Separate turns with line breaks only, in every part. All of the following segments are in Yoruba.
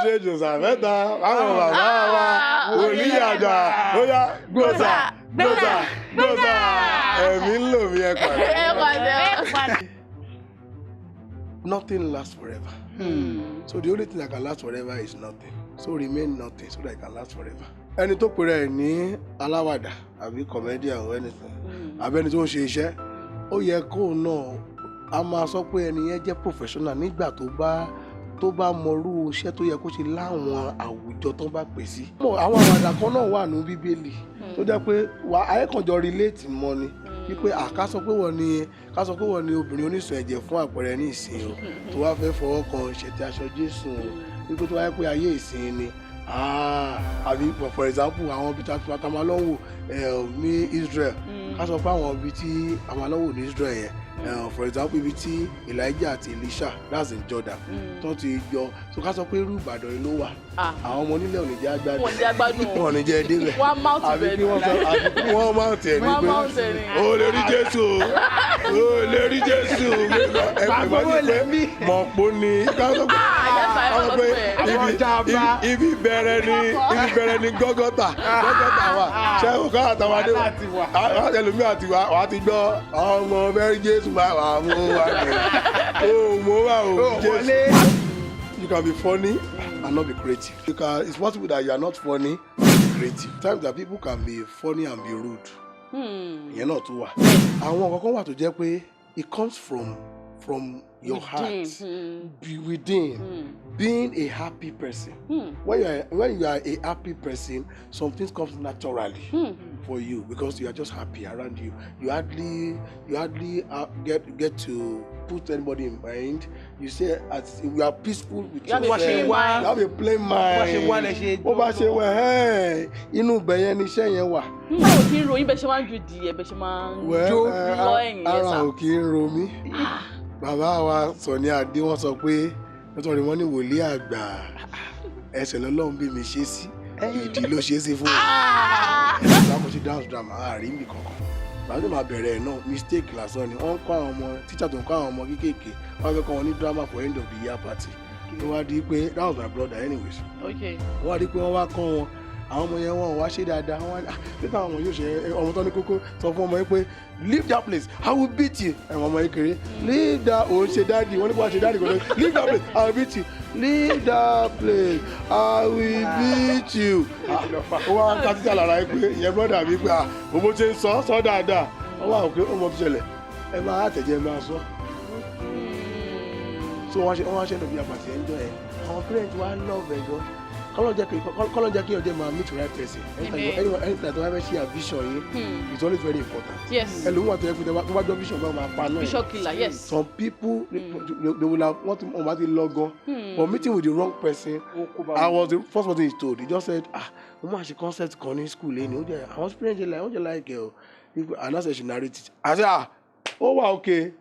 ṣe jòsà mẹ́ta àwọn bàbá wa Woli Agba bóyá gbòòsà ẹ̀mí ń lò mí ẹ pàdé. Nothing lasts forever. So the only thing that can last forever is nothing. So remain nothing so that it can last forever. Ẹni tó pèrè ẹ̀ ní aláwàdà àbí comedian or anything àbí ẹni tó ń ṣe iṣẹ́ ó yẹ kó náà a máa sọ pé ẹni yẹn jẹ́ professional nígbà tó bá mọrú iṣẹ́ tó yẹ kó ṣe láwọn àwùjọ tó bá pè sí. Àwọn àwàdà kan náà wà ní Bíbélì tó jẹ́ pé ayékànjọ relate mọ́ ni wípé ká sọ pé wọ́n ní obìnrin oníṣun ẹ̀jẹ̀ fún àpẹẹrẹ ní ìsìn o tó wá fẹ́ fọwọ́ kan ṣètì aṣọ Jésù o wípé tó wáyé pé ayé ìsìn ni àbí for example àwọn ibi tí a máa lọ́wọ́ ní Israel ká sọ pé àwọn ibi tí a máa lọ́wọ́ ní Israel yẹn for example ibi tí Elijah àti Elisha that's in Jordan tó ti yọ so ká sọ pé irú Ìbàdàn yìí ló wà àwọn ọmọ onílẹ̀ òní jẹ́ agbádùn wọn ní jẹ́ débẹ̀ àbí kí wọ́n máa tẹ̀ ní pé o lè rí Jésù o lè rí Jésù mọ̀ pọ̀ ní ká sọ pé ibi bẹ̀rẹ̀ ní gọ́gọ́tà wà ṣé o ká àtàwọn adé wa ẹlòmí àti wa ti gbọ́ ọmọ bẹ́ẹ̀ Jésù máa wà mú wa ní o mọ̀ wá o Jésù. You can be funny and not be creative. It's possible that you are not funny and be creative. Times that people can be funny and be rude. Ìyẹn náà tún wà. Àwọn kankan wà tó jẹ́ pé it comes from your heart, within, being a happy person. When you are a happy person, some things come naturally for you because you are just happy around you. You hardly get to put anybody in mind. You say as you are peaceful with yourself. You have a plain mind. Ó bá ṣe wẹ̀ ẹ́ inú bẹ̀yẹn ni iṣẹ́ yẹn wà.
Báwo kí n ròyìn bẹ́ẹ̀ ṣe máa ń ju díẹ̀ bẹ́ẹ̀ ṣe máa ń jó lọ ẹ̀yìn yẹn sá.
Ara ò kí ń ro mí. Bàbá wa Sọ̀ní Adé wọ́n sọ pé nítorí wọ́n ní Woli Agba ẹsẹ̀ lọ́lọ́run bí mi ṣe sí ìdí ló ṣe é sí fún mi. Ìgbà ṣe dance drama àárín mi kankan. Bàbá máa bẹ̀rẹ̀ ẹ̀ náà mistake lásán ni wọ́n ń kọ́ àwọn ọmọ teacher tó ń kọ́ àwọn ọmọ kéékèèké wọ́n fẹ́ kọ́ wọn ní drama for end of the year party. Wọ́n wá di pé that was my brother anyways. Wọ́n wá di pé wọ́n wá kọ́ wọn àwọn ọmọ yẹn wọn wá ṣe dáadáa wọn pé káwọn ọmọ yóò ṣe ọmọ tó ní kókó sọ fún ọmọ yẹn pé leave that place I will beat you ẹ̀wọ̀n ọmọ yẹn kéré leave that òun ṣe dáàdì wọ́n ní kó wá ṣe dáàdì kò lè leave that place I will beat you leave that place I will beat you. ó wá ń ka títà lára yẹn pé ìyẹn brother mi pé òun ṣe ń sọ dáadáa wọ́n wá òkè ọmọ tó ṣẹlẹ̀ ẹ máa àtẹ̀jẹ́ máa sọ. so wọ́n ṣe ń lò bí àpàtì ẹ̀ ń jọ ẹ̀ àwọn parents wa love ẹ̀ gan. Kọ́lọ́ jẹ́ kí ọjọ́ máa meet right person. Anytime tó bá fẹ́ share vision yìí, it's always very important.
Yes.
Ẹlòmíràn tó yẹ kó tó bá jọ vision bá máa pa náà.
Vision killer, yes.
Some people they will have want to log on, but meeting with the wrong person. I was the first person he told. He just said, mo máa ṣe concept kan ní school lẹ́nu. Àwọn students wọ́n like ẹ̀ o. And that's why she narrate it. I said, okay.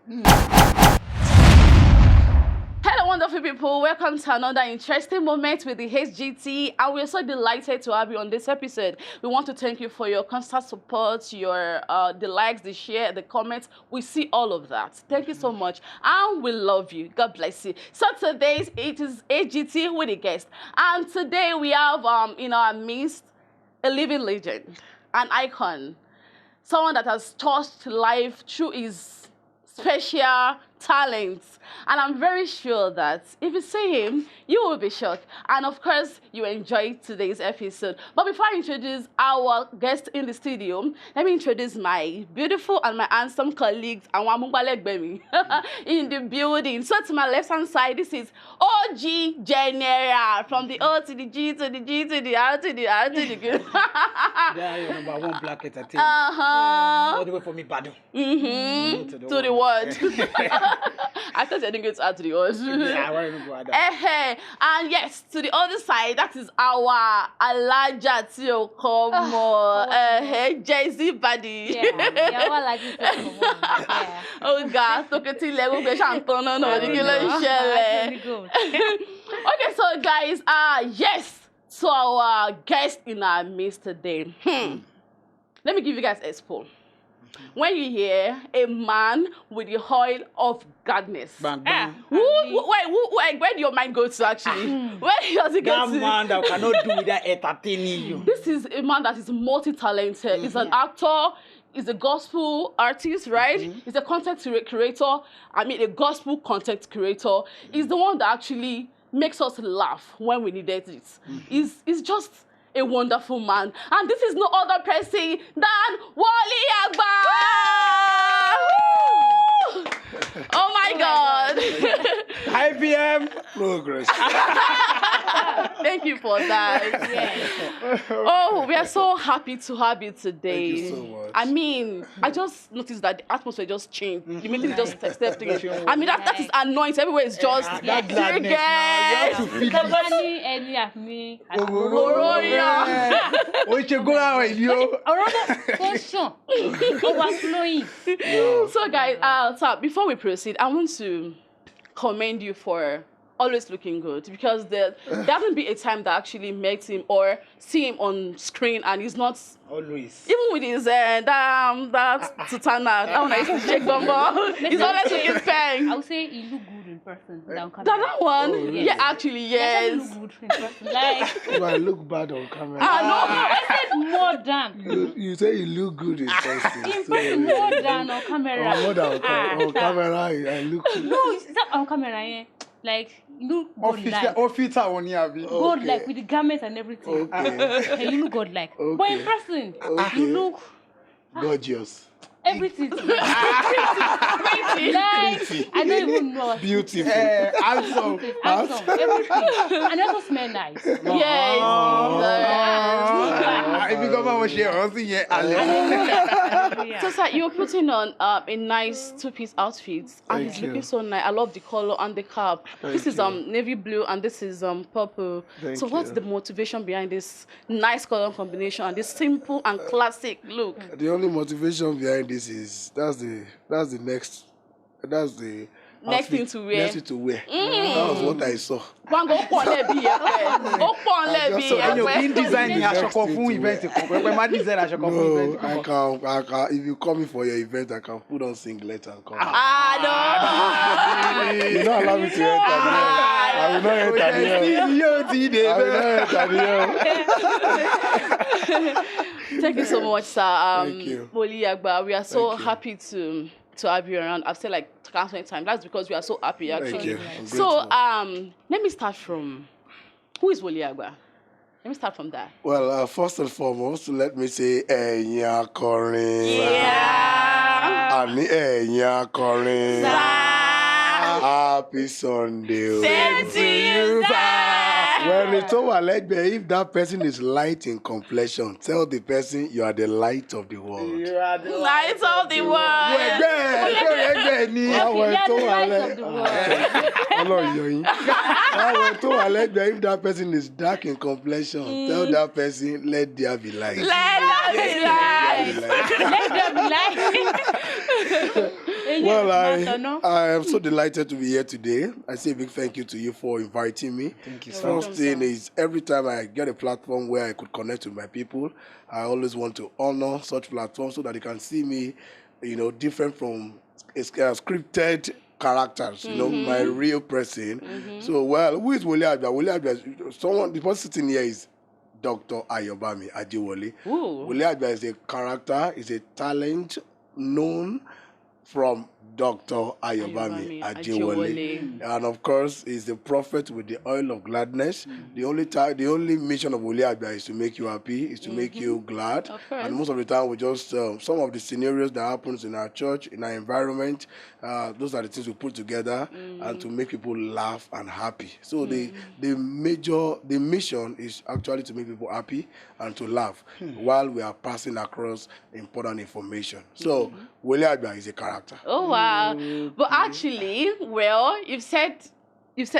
Hello, wonderful people. Welcome to another interesting moment with the HGT. And we're so delighted to have you on this episode. We want to thank you for your constant support, your the likes, the share, the comments. We see all of that. Thank you so much. And we love you. God bless you. So today, it is HGT with a guest. And today we have in our midst a living legend, an icon, someone that has touched life through his special talents. And I'm very sure that if you see him, you will be shocked. And of course, you enjoy today's episode. But before I introduce our guest in the studio, let me introduce my beautiful and my handsome colleagues in the building. So to my left-hand side, this is OG General, from the O to the G to the G to the R to the R to the G.
Yeah, you're number one black entertainer. All the way from Ibadan.
To the world. I thought I didn't go to add to the words.
Yeah, I want to go add that.
And yes, to the other side, that is our Alaja Tio Komo. Jay-Z body.
Yeah, I like it. Yeah.
Oh God, so get to level be chanton no Okay, so guys, yes, so our guest in our midst today. Let me give you guys expo. when you hear a man with the oil of gladness,
Bang, bang.
where do your mind go to actually? Where does it get
That
to?
man that cannot do without entertaining you.
This is a man that is multi-talented. He's an actor. He's a gospel artist, right? He's a content creator. I mean, a gospel content creator. He's the one that actually makes us laugh when we needed it. He's just a wonderful man. And this is no other person than Woli Agba! Oh my God!
Hi, PM.
Progress.
Thank you for that.
Yes.
Oh, we are so happy to have you today.
Thank you so much.
I mean, I just noticed that the atmosphere just changed. The meeting just stepped in. I mean, that is anointing. Everywhere is just
That gladness now, you have to feel it.
Kabani any of me. Overflowing.
So, guys, so before we proceed, I want to commend you for always looking good, because there hasn't been a time that actually makes him or see him on screen and he's not.
Always.
Even with his that tutana, that one I used to shake bumbo. He's always looking fang.
I would say you look good in person.
That one?
Oh, really?
Yeah, actually,
Yes.
yes.
You look good in person. Like,
I look bad on camera.
I said more than.
You say you look good in person.
In person, more than on camera.
More than on camera, I look good.
No, it's not on camera, yeah. Like, you look good like.
Officer on here.
God like with the garments and everything.
Okay.
And you look God like.
Okay.
But in person,
Okay.
you look
Gorgeous.
everything. Like, I don't even know.
Beautiful.
Handsome.
Handsome, everything. And also smell nice.
Yes.
If you come and share, I'll see you.
So, sir, you're putting on a nice two-piece outfit, and
Thank
it's
you.
looking so nice. I love the color and the cap. This
Thank
is
you.
navy blue, and this is purple.
Thank
So, what's
you.
the motivation behind this nice color combination and this simple and classic look?
The only motivation behind this is that's the
Next
outfit-
thing to wear.
Next thing to wear. That was what I saw.
One go pon lebi
And you're being designing
Next
aṣọ kan
thing
fún
to
event.
wear.
When my design aṣọ kan fún
No,
event.
I can. If you call me for your event, I can put on singlet and come.
Ah, no.
You don't allow me to enter there. I will not enter there. I will not enter there.
Thank you so much, sir.
Thank you.
Woli Agba, we are so
Thank you.
happy to have you around. I've said like countless times. That's because we are so happy, actually.
Thank you. I'm
So,
grateful.
let me start from who is Woli Agba? Let me start from that.
Well, first and foremost, let me say, ẹ̀yin akọrin.
Yeah.
Àní ẹ̀yin akọrin. Happy Sunday.
Same to you, sir.
When it's over, if that person is light in complexion, tell the person you are the light of the world.
You are the
Light of the world.
Ẹgbẹ́ ni àwọn
Yeah,
tó
the
wà
light
lẹ́.
of the world.
Ọlọ́run yọ yín. Àwọn tó wà lẹ́gbẹ̀ẹ́, if that person is dark in complexion, tell that person, let there be light.
Let there be light.
Let them be like.
Well, I am so delighted to be here today. I say a big thank you to you for inviting me.
Thank you
First
so much.
thing is, every time I get a platform where I could connect with my people, I always want to honor such platforms so that they can see me, different from scripted characters, my real person. So, who is Woli Agba? Woli Agba is someone, the person sitting here is Dr. Ayobami Ajewole.
Ooh.
Woli Agba is a character, is a talent known from Dr. Ayobami Ajewole. And of course, he's the prophet with the oil of gladness. The only mission of Woli Agba is to make you happy, is to make you glad.
Of course.
And most of the time, we just, some of the scenarios that happens in our church, in our environment, those are the things we put together and to make people laugh and happy. So the mission is actually to make people happy and to laugh while we are passing across important information. So Woli Agba is a character.
Oh wow! But actually, well, you've said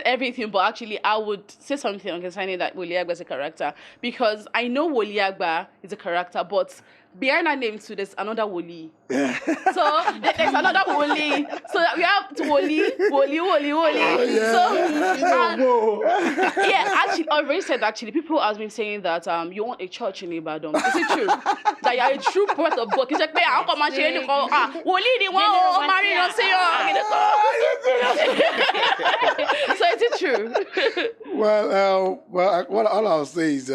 everything. But actually, I would say something concerning that Woli Agba is a character, because I know Woli Agba is a character, but behind that name too, there's another Woli. So there's another Woli. So we have Woli.
Yeah.
So yeah, actually, already said actually, people have been saying that you want a church in Ibadan. Is it true? That you are a true prophet of God? It's like, how come I say you go? Woli di one marry no say So is it true?
Well, what all I'll say is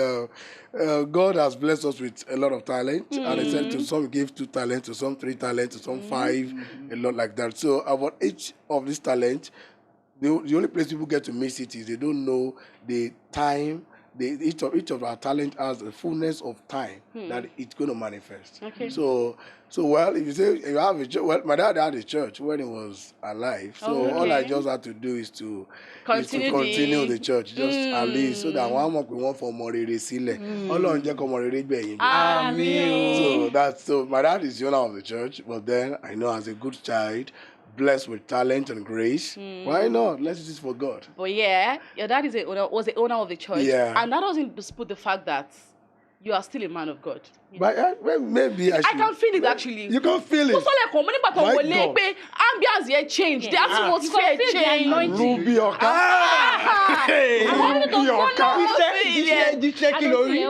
God has blessed us with a lot of talent, and He said to some give 2 talents, to some 3 talents, to some 5, a lot like that. So about each of these talents, the only place people get to miss it is they don't know the time. Each of our talent has a fullness of time that it's going to manifest.
Okay.
So well, if you say you have a church, well, my dad had a church when he was alive. So all I just had to do is to continue the church, just at least, so that one month we want for more resile.
Amen.
So my dad is the owner of the church, but then I know as a good child, blessed with talent and grace, why not? Let's use this for God.
But yeah, your dad was the owner of the church, and that doesn't dispute the fact that you are still a man of God.
But maybe I
can feel it actually.
You can feel it.
Ambiance here changed. The atmosphere changed.
Ruby Oka.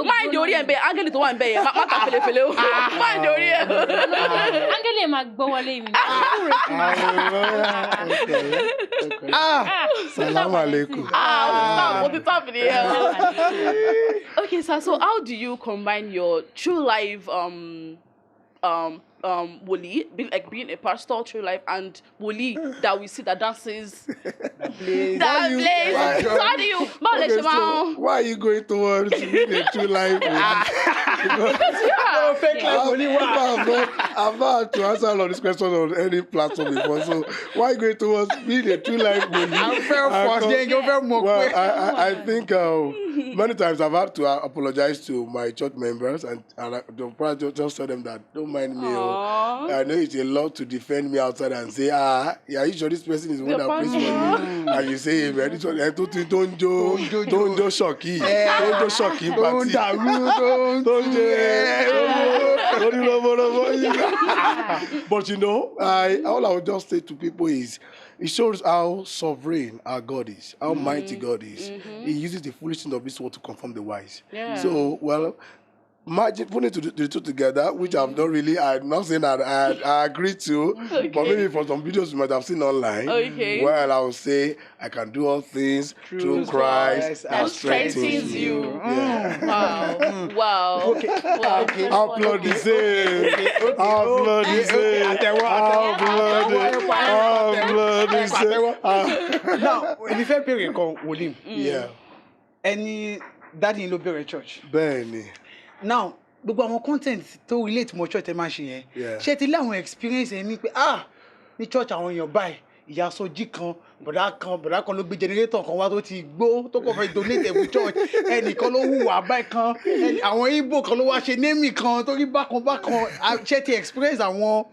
Mind Ori and Angel to one bay. Mind Ori.
Angele Magbowale.
Salam alaikum.
What is happening here? Okay, sir. So how do you combine your true life Woli, being a pastor, true life, and Woli that we see that dances, that plays. So how do you?
So why are you going towards being a true life Woli? I've not had to answer all of these questions on any platform before. So why are you going towards being a true life Woli? Well, I think many times I've had to apologize to my church members, and I don't just tell them that don't mind me. I know it's a lot to defend me outside and say, yeah, you sure this person is the one that prays for me? And you say, this one, don't shock him. Don't shock him. But you know, all I would just say to people is, it shows how sovereign our God is, how mighty God is. He uses the foolishness of this world to confirm the wise. Yeah. So, well, imagine putting the two together, which I'm not saying that I agree to, but maybe for some videos you might have seen online, well, I will say, I can do all things through Christ that strengthens you. Yeah.
Wow.
Okay.
Applaud the same. Applaud the same.
Now, in the first period called Wolim, any daddy in Lobere Church.
Bẹ́ẹ̀ni.
Now, gbogbo àwọn content tó relate mọ́ church ẹ máa ṣe yẹn. Ṣé ti lé àwọn experience ẹ ní pé ní church àwọn èèyàn báyìí ìyá sọjí kan bọ̀dá kan ló gbé generator kan wá tó ti gbó tó kàn fẹ́ donate ẹ̀bùn church ẹnìkan ló hùwà báyìí kan àwọn Igbo kan ló wá ṣe némì kan tó rí bákan ṣé ti experience àwọn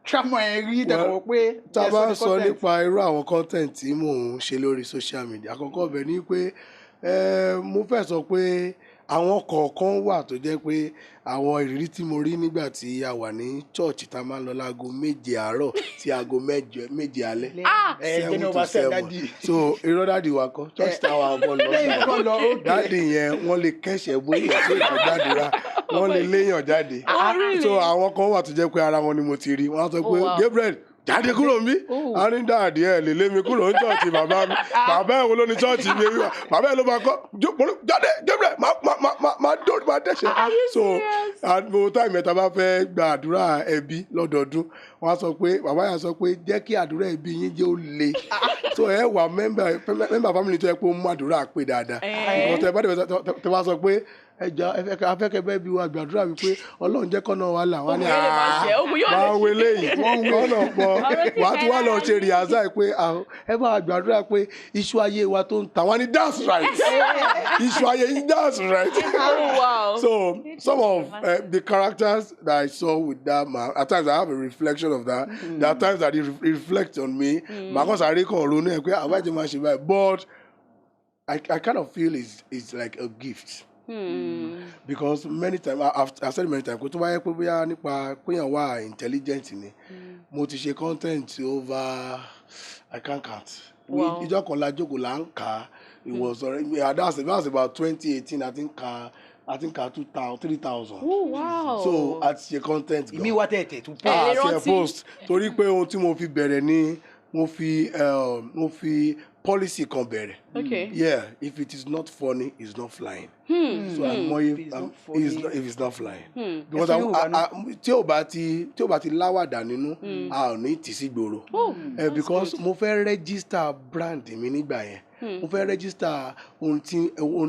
trauma ẹ rí dàgbọ́ pé.
Tá a bá sọ nípa irú àwọn content tí mò ń ṣe lórí social media àkọ́kọ́ bẹ̀ ni pé mo fẹ́ sọ pé àwọn kọ̀ọ̀kan wà tó jẹ́ pé àwọn ìrírí tí mo rí nígbà tí a wà ní church tá a máa ń lọ láago 7 àárọ̀ sí aago 7 alẹ́ 7 to 7. So irọ́ dáàdì wa kọ́ church táwa ọkọ lọ dáàdì yẹn wọ́n lè kẹ́sẹ̀ bóyá tó ìgbà gbàdúrà wọ́n lè léèyàn jáde. So àwọn kan wà tó jẹ́ pé ara wọn ni mo ti rí wọ́n á sọ pé Gabriel jáde kúrò mi a ní dáàdì ẹ lè lé mi kúrò ní chọ́ọ̀chì bàbá mi bàbá ẹ̀ wo ló ní chọ́ọ̀chì mi bàbá ẹ̀ ló máa kọ́ jáde Gabriel máa dẹ́sẹ̀. So àgbo táìmù ẹ̀ta bá fẹ́ gba àdúrà ẹbí lọ́dọọdún wọ́n á sọ pé bàbá yẹn sọ pé jẹ́ kí àdúrà ẹbí yín jẹ́ ó le. So ẹ wà mẹ́mbà family tó yẹ pé ó mú àdúrà pé dáadáa ìkọ̀tẹ́ bá tẹ wá sọ pé afẹ́kẹ́ bẹ́ẹ̀ bí wà gbàdúrà wípé Ọlọ́run jẹ́ kọ́nà wa là wá ní máa ń wọlé yìí kọ́nà pọ̀ wà á tún wá lọ ṣe rìhásà pé ẹ bá gbàdúrà pé iṣu ayé wa tó ń tà wá ní that's right iṣu ayé yìí that's right. So some of the characters that I saw with that man, at times I have a reflection of that. There are times that it reflects on me. Because I recall but I kind of feel it's like a gift. Because many times I've said many times kó tó wáyé pé bóyá nípa péyàn wà intelligent ni mo ti ṣe content over I can't count ìjọ kan la jókòó là ń kà á It was already, yeah, that's about 2018. I think 2,000, 3,000.
Oh wow.
So at your content.
Ìmí wá tẹ̀tẹ̀ to post.
Ṣe post. Torí pé ohun tí mo fi bẹ̀rẹ̀ ni mo fi policy kan bẹ̀rẹ̀.
Okay.
Yeah, if it is not funny, it's not flying. So I'm more if it's not flying. Because tí o bá ti láwàdà nínú, a ò ní tì sí gbòòrò. Because mo fẹ́ register brand mi nígbà yẹn. Mo fẹ́ register ohun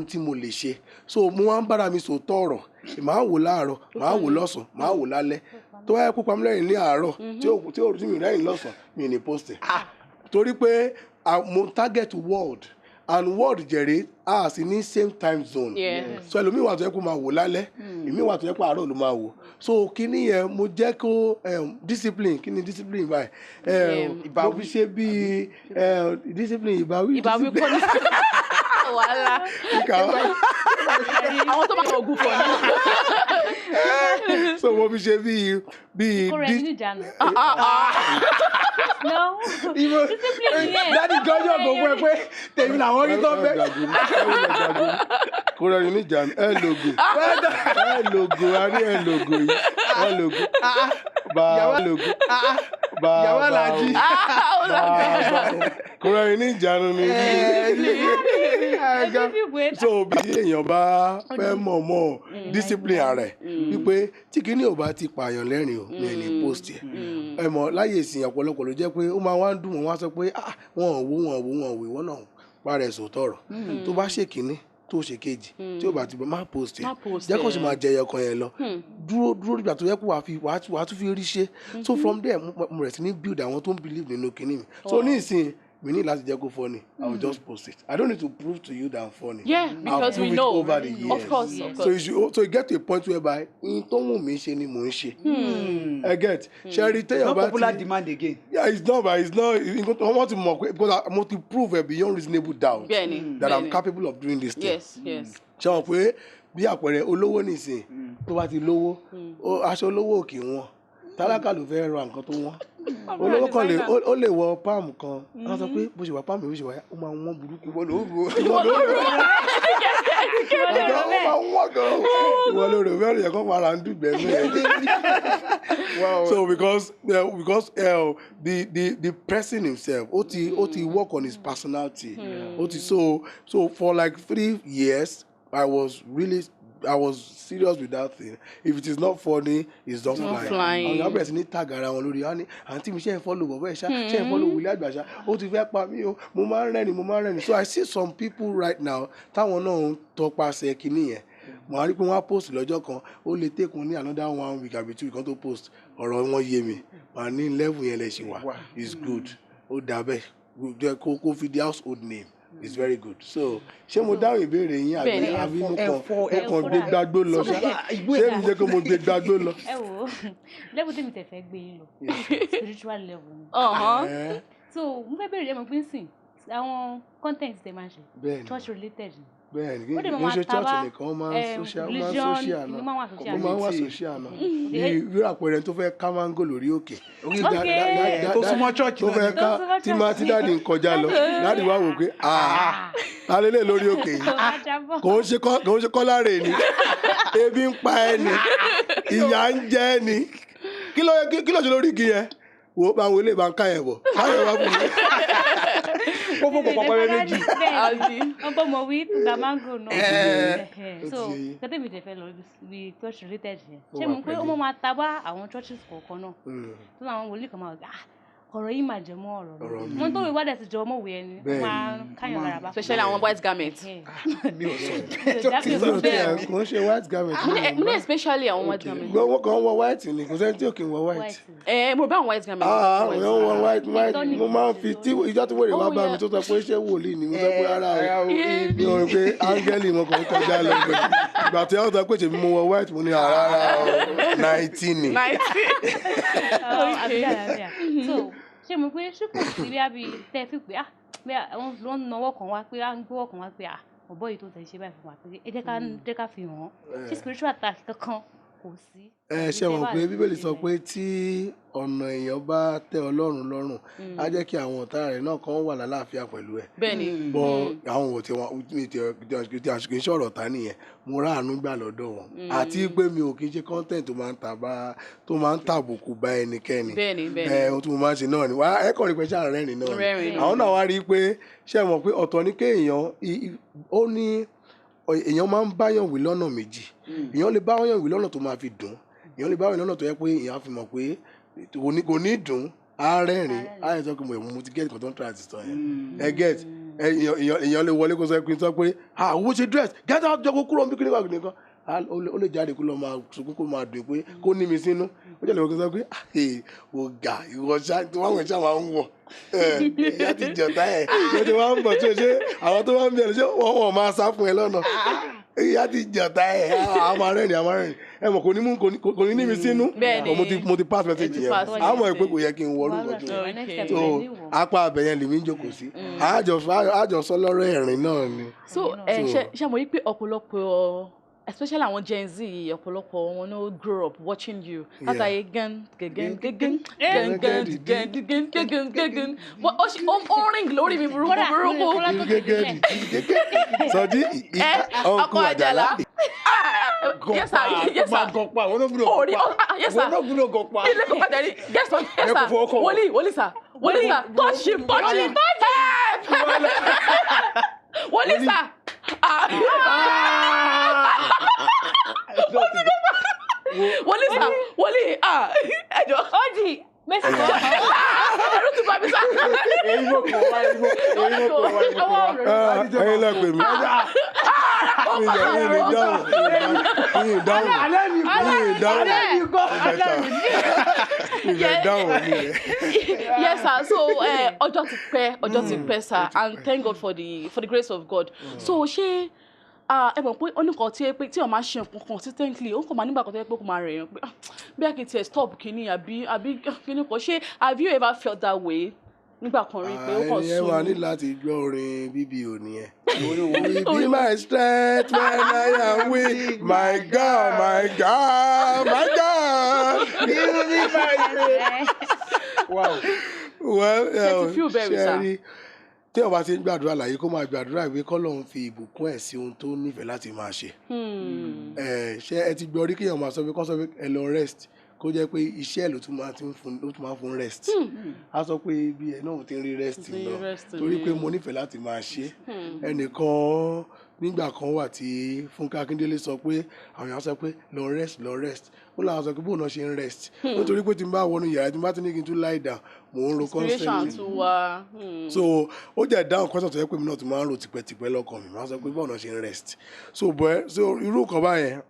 tí mo lè ṣe. So mo wá ń bára mi sòótọ́ ọ̀rọ̀. Màá wò láàárọ̀, màá wò lọ́sàn, màá wò lálẹ́. Tó wáyé kó pamọ́ lẹ́yìn ní àárọ̀, tí ó rí mi lẹ́yìn lọ́sàn, mi ò ní post ẹ̀. Torí pé mo target world and world jẹ̀rẹ̀ a sì ní same time zone. So ẹlòmíì wà tó yẹ kó máa wò lálẹ́, èmi wà tó yẹ kó àárọ̀ ló máa wò. So kíní yẹn mo jẹ́ kó discipline kíní discipline báyìí. Mo fi ṣe bí discipline ìbáwí.
Ìbáwí kọ́ ni wàhálà. Àwọn tó máa ń ogun fún ọ.
So mo fi ṣe bí.
Kó rẹ̀ ní ìjánu. No.
Daddy gọ́jọ́ kò fún ẹ pé tèmi làwọn rí tó fẹ́.
Kó rẹ̀ ní ìjánu ẹ lògò a ní ẹ lògò yìí ẹ lògò bàbá lògò bàbá làjì kó rẹ̀ ní ìjánu ni. So bí èèyàn bá fẹ́ mọ̀ discipline rẹ̀ wípé tí kíní ò bá ti pààyàn lẹ́rìn o ní ẹni post ẹ̀ ẹ mọ̀ láyé ìsìn ọ̀pọ̀lọpọ̀ ló jẹ́ pé ó máa wá ń dùn wọ́n wá sọ pé wọ́n ò wò ìwọ náà parẹ́ sòtọ̀rọ̀ tó bá ṣe kíní tó ṣe kejì tí ó bá ti bọ́ má post ẹ̀ jẹ́ kó sì máa jẹ ẹyọ kan yẹn lọ dúró nígbà tó yẹ kó wàá tún fi rí ṣe so from there mo rẹ̀ sí ní build àwọn tó ń believe nínú kíní mi so ní ìsìn we need to just go funny. I will just post it. I don't need to prove to you that I'm funny.
Yeah, because we know.
Over the years.
Of course.
So you get to a point whereby in tó wù mí ṣe ni mò ń ṣe. I get. Sherry, tell you about
popular demand again.
Yeah, it's not. I want to more because I want to prove beyond reasonable doubt that I'm capable of doing this thing.
Yes.
Ṣé o pé bí àpẹẹrẹ olówó nìsín tó bá ti lówó aṣọ olówó òkè wọn tálákà ló fẹ́ ra nǹkan tó wọ́n. Olówó kan lè wọ páàmù kan wọ́n sọ pé bó ṣe wà páàmù bó ṣe wà ó máa wọ́n burúkú ìwọ ló rò ó máa wọ́n gan ìwọ ló rò bẹ́ẹ̀ yẹ kó fara ń dùgbẹ́ mẹ́rin. So because the person himself ó ti work on his personality so for like 3 years I was serious with that thing. If it is not funny, it's not flying. Àwọn abẹ́rẹ́ sí ní tag ara wọn lórí àwọn àǹtí mi ṣe ń follow bọ̀bọ̀ ẹ̀ ṣá ṣe ń follow Woli Agba ṣá ó ti fẹ́ pa mí o mo máa ń rẹ́rìn. So I see some people right now táwọn náà ń tọpasẹ̀ kínní yẹn mo á rí pé wọ́n á post lọ́jọ́ kan ó lè take wọn ní another 1 week àbí 2 weeks kan tó post ọ̀rọ̀ wọn yé mi wà ní level yẹn lẹ̀ ṣe wà it's good ó dà bẹ́ẹ̀ kó fi the household name. It's very good. So, ṣé mo dáhùn ìbéèrè yín àbí mo kàn gbé gbàgbó lọ ṣá? Ṣé mi jẹ́ kó mo gbé gbàgbó lọ?
Ẹ wo, level tí mi tẹ̀ fẹ́ gbé yín lọ, spiritual level ni. So, mo fẹ́ bèèrè ẹ̀mọ̀ pín sìn, àwọn content tẹ̀ máa ń ṣe, church related ni.
Bẹ́ẹ̀ni, kì í ṣe church nìkan ó máa ń social náà. Ó máa ń wá social náà. Bí àpẹẹrẹ tó fẹ́ ká máńgò lórí òkè.
Tó súnmọ́ church
náà. Tó fẹ́ ká tí dáàdì ń kọjá lọ. Dáàdì wá wò pé alẹ́lẹ̀ lórí òkè yìí. Kò ń ṣe kọ́láre ni. Ebi ń pa ẹni. Ìyà ń jẹ ẹni. Kí ló ṣe lórí igi yẹn? Wo bá wọlé bá ń ká yẹn bọ̀. Káyọ̀ wá fún mi.
Ó fún pọ̀pọ̀ pẹ̀lú méjì.
Ọgbọ́ mọ̀ wí gba mango náà. So kẹ́tẹ́ mi tẹ̀ fẹ́ lọ bí church related yẹn. Ṣé mo pé ó máa ta bá àwọn churches kọ̀ọ̀kan náà? Tó àwọn wòlíì kan máa gbà ọ̀rọ̀ yìí máa jẹ mọ́ ọ̀rọ̀ náà. Mo tó wí wádẹ̀ sí jọ ọmọ òwe ẹni. Ó máa káyọ̀ lára bá.
Especially àwọn white garment.
Mi ò sọ. Kò ń ṣe white garment.
Mo ní especially àwọn white garment.
Wọ́n kàn wọ white ni kò sẹ́ni tí ò kì í wọ white.
Mo bá àwọn white garment.
Wọ́n wọ white. Mo máa ń fi ìjọ tí wọ́n rè wá bá mi tó sọ pé ṣé wòlíì ni mo sọ pé ara o. Mi ò rí pé áńgẹ́lì mo kàn ń kọjá lọ. Ìgbà tí wọ́n sọ pé ṣèmi mo wọ white mo ní rárá o 19 ni.
So ṣé mo pé ṣé kò sí bí abi tẹ́ fi pé wọ́n ló ń nawọ́ kan wá pé ń gbọ́wọ́ kan wá pé ọ̀bọ yìí tó tẹ̀ ṣe báyìí fún wa pé ẹ jẹ́ ká fi hàn án ṣé spiritual attack kankan kò sí.
Ṣé mọ̀ pé Bíbélì sọ pé tí ọ̀nà èèyàn bá tẹ́ Ọlọ́run lọ́rùn á jẹ́ kí àwọn ọ̀tá rẹ̀ náà kan wà lálàáfíà pẹ̀lú ẹ̀.
Bẹ́ẹ̀ni.
Bọ́ àwọn ò tí wọ́n ṣe ọ̀rọ̀ ta nìyẹn mo ráàánú gbà lọ́dọ̀ wọn àti pé mi ò kí ń ṣe content tó máa ń tàbùkù bá ẹnikẹ́ni.
Bẹ́ẹ̀ni.
Ohun tí mo máa ń ṣe náà ni wá ẹ kàn rí pé ṣáà rẹ́rìn náà ni àwọn náà wá rí i pé ṣé mọ̀ pé ọ̀tọ̀ ní kéèyàn ó ní èèyàn máa ń báyàn wí lọ́nà méjì èèyàn lè báyàn wí lọ́nà tó máa fi dùn èèyàn lè báyàn lọ́nà tó yẹ pé èèyàn á fi mọ̀ pé kò ní dùn á rẹ́rìn á yẹ sọ pé mo ti get content try to sọ yẹn ẹ get èèyàn lè wọlé kó sọ pé owó ṣe dress get out jọ kó kúrò níbi kíníkan kíníkan ó lè jáde kó lọ máa sunkún kó máa dùn pé kó ní mi sínú ó jẹ́ lè wọ́n kó sọ pé ọ̀gá ìwọ ṣá tí wọ́n ṣá máa ń wọ̀ ìyá ti jọ̀tá ẹ̀ ló ti wá ń bọ̀ tí o ṣe àwọn tó wá ń bẹ̀rẹ̀ ṣé wọ́n máa sá fún ẹ lọ́nà ìyá ti jọ̀tá ẹ̀ àmọ́ rẹ́rìn ẹ mọ̀ kò ní ní mi sínú mo ti pass message yẹn àmọ́ ìpè kò yẹ kí n wọlé nǹkan tó apá abẹ́yẹn lèmi ń jókòó sí àjọsọ lọ́rọ̀ ẹ̀rín náà ni.
so ṣe mo yí pé ọ̀pọ̀lọpọ̀ especially àwọn Gen Z ọ̀pọ̀lọpọ̀ wọn no grow up watching you látàyè gan ó ring lórí mi burúkú
sọjí ọkọ àjàlá
yes sir Woli sir touch him Woli sir Woli ẹjọ
Oji Messi go.
Ẹ̀rù ti bá mi sá.
Èyí ló pè mí.
Yes sir, so ọjọ́ ti pẹ́ sir, and thank God for the grace of God. So ṣé ẹ mọ̀ pé oníkan tí o máa ṣe nǹkan consistently ó kàn máa nígbà kan tó yẹ pé kò máa rẹ̀ yàn pé bí a kì í tiẹ̀ stop kìíní àbí kìíní kan ṣé have you ever felt that way nígbà kan rí pé ó kàn sùn.
ẹ wà ní láti gbọ́ orin bíbí òní ẹ̀. Be my strength when I am weak, my God, my God, my God. You be my strength. Wow. Well, Sherry, tí o bá ti ń gbàdúrà láyé kó máa gbàdúrà ìwé kọ́lọ́run fi ìbùkún ẹ̀ sí ohun tó nífẹ̀ẹ́ láti máa ṣe. Ṣé ẹ ti gbọ́ rí kéèyàn máa sọ pé kọ́ sọ pé ẹ lọ rest kó jẹ́ pé iṣẹ́ ẹ̀ ló tún máa fún rest. A sọ pé ibi ẹ̀ náà ti ń rí rest lọ torí pé mo nífẹ̀ẹ́ láti máa ṣe. Ẹnìkan nígbà kan wà tí Fúnkẹ́ Akíndélé sọ pé àwọn èèyàn sọ pé lọ rest ó láwọn sọ pé bóun náà ṣe ń rest nítorí pé tí n bá wọnú yàrá tí n bá ti ní kí n tún lie down mò ń ro constantly so ó jẹ́ dáhùn question tó yẹ pé mi náà ti máa ń ro tipẹ́tipẹ́ lọ́kàn mi máa sọ pé bóun náà ṣe ń rest so irú kan báyẹn